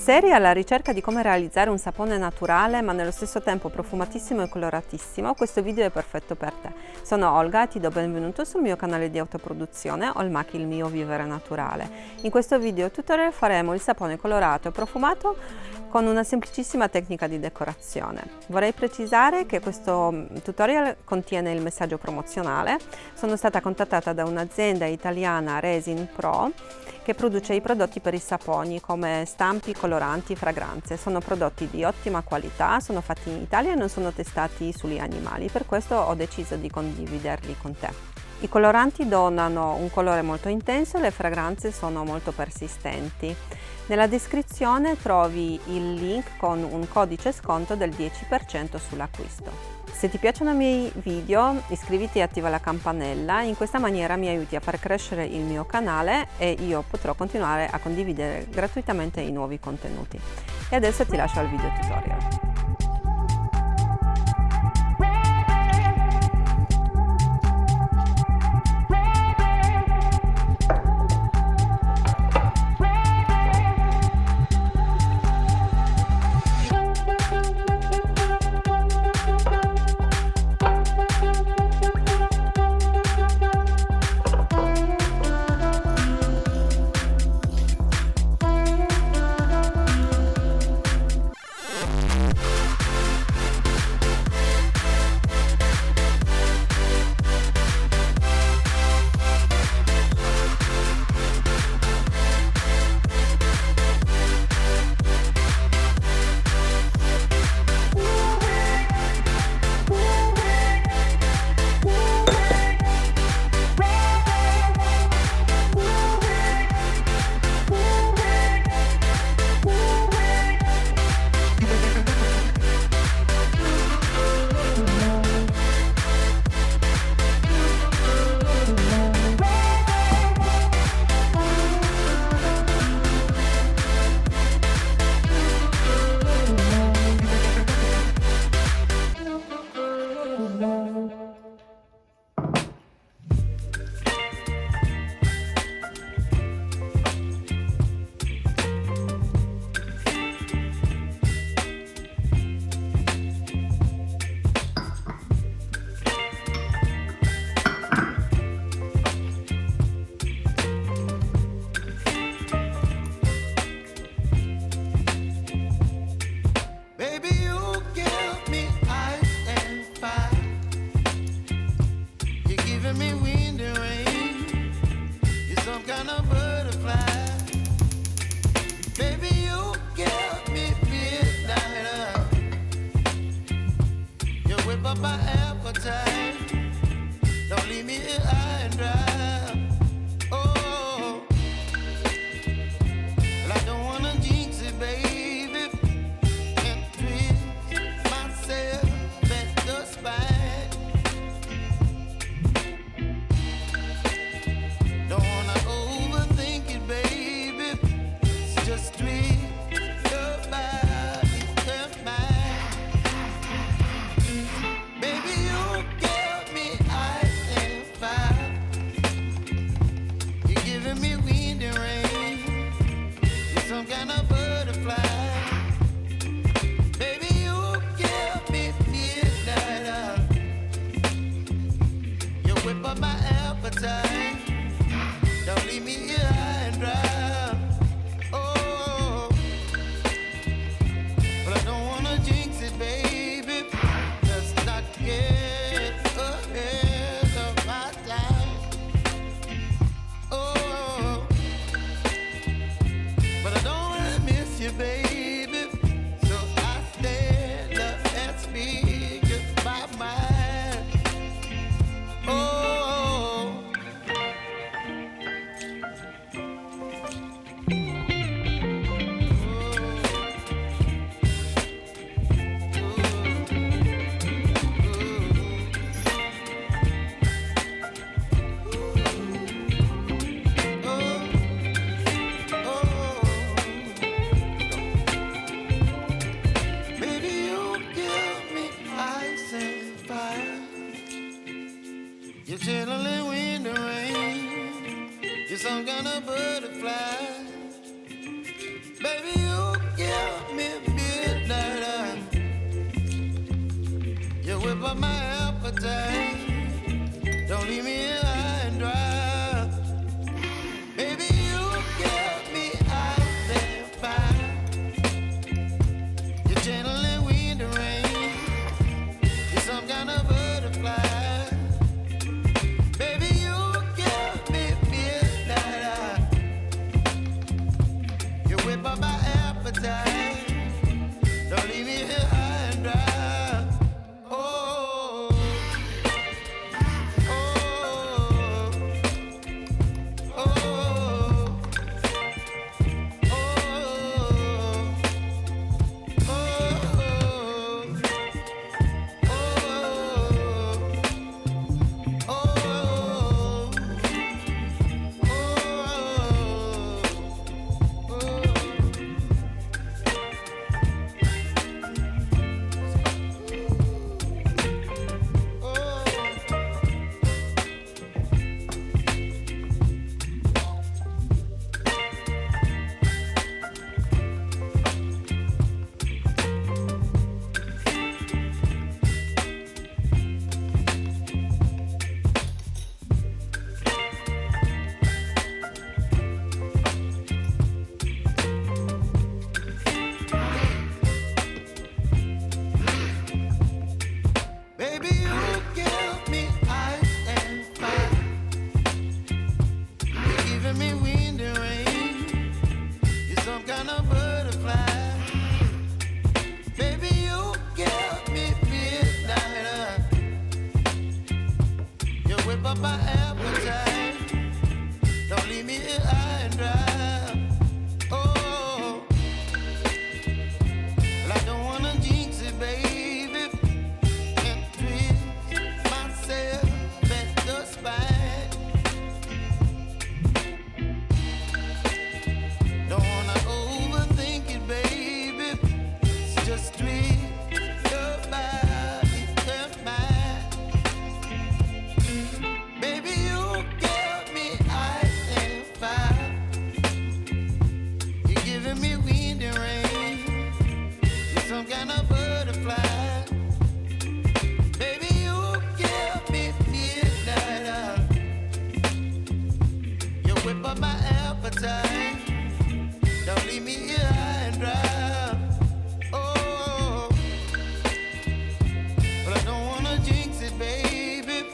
Se eri alla ricerca di come realizzare un sapone naturale ma nello stesso tempo profumatissimo e coloratissimo, questo video è perfetto per te. Sono Olga e ti do benvenuto sul mio canale di autoproduzione Olmachi il mio vivere naturale. In questo video tutorial faremo il sapone colorato e profumato con una semplicissima tecnica di decorazione. Vorrei precisare che questo tutorial contiene il messaggio promozionale. Sono stata contattata da un'azienda italiana, Resin Pro, che produce i prodotti per i saponi come stampi, coloranti, fragranze. Sono prodotti di ottima qualità, sono fatti in Italia e non sono testati sugli animali, per questo ho deciso di condividerli con te. I coloranti donano un colore molto intenso e le fragranze sono molto persistenti. Nella descrizione trovi il link con un codice sconto del 10% sull'acquisto. Se ti piacciono i miei video, iscriviti e attiva la campanella, in questa maniera mi aiuti a far crescere il mio canale e io potrò continuare a condividere gratuitamente i nuovi contenuti. E adesso ti lascio al video tutorial. appetite. Don't leave me here high and dry. Oh, oh, oh, oh, baby, you give me ice and fire. You're giving me wind and rain. You're some kind of butterfly. Baby, you give me midnight. You whip up my appetite. Don't leave me here high and dry. Oh, well, I don't wanna jinx it, baby. Can't twist myself at the spine. Don't wanna overthink it, baby. It's just twist your body and mine. Baby, you give me ice and fire. You're giving me wind and rain. You're some kind of butterfly. Baby, you give me midnight. You whip up my appetite. Don't leave me here high and dry. Oh, but I don't wanna jinx it, baby.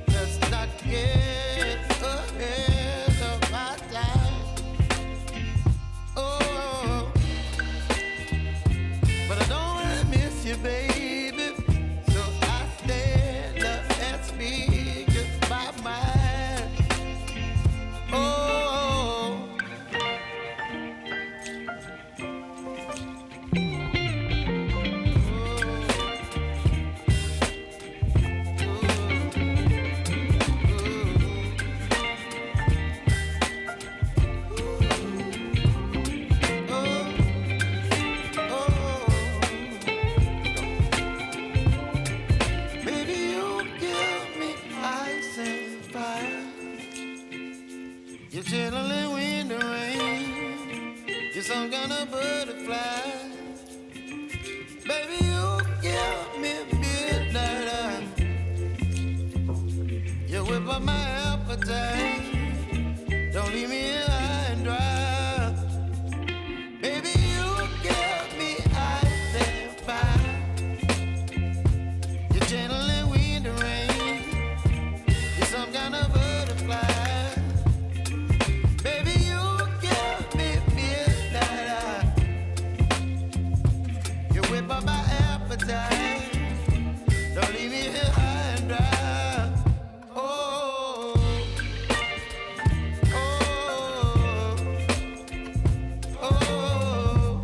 Let's not get ahead of my time. Oh, but I don't wanna miss you, baby. So I stand up and speak just my mind. Oh. Baby, you give me ice and fire. You're chilling wind and rain. You're some kind of butterfly. Baby, you give me midnight. You whip up my appetite. Don't leave me here high and dry. Baby, you give me ice and fire. You're channeling wind and rain. You're some kind of butterfly. Baby, you give me midnight. You whip up my appetite. Don't leave me here high and dry. Oh, oh, oh, oh,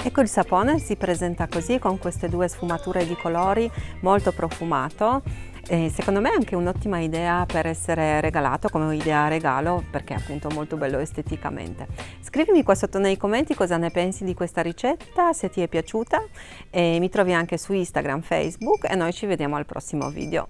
Ecco, il sapone si presenta così, con queste due sfumature di colori, molto profumato. E secondo me è anche un'ottima idea per essere regalato, come idea regalo, perché è appunto molto bello esteticamente. Scrivimi qua sotto nei commenti cosa ne pensi di questa ricetta, se ti è piaciuta, e mi trovi anche su Instagram, Facebook, e noi ci vediamo al prossimo video.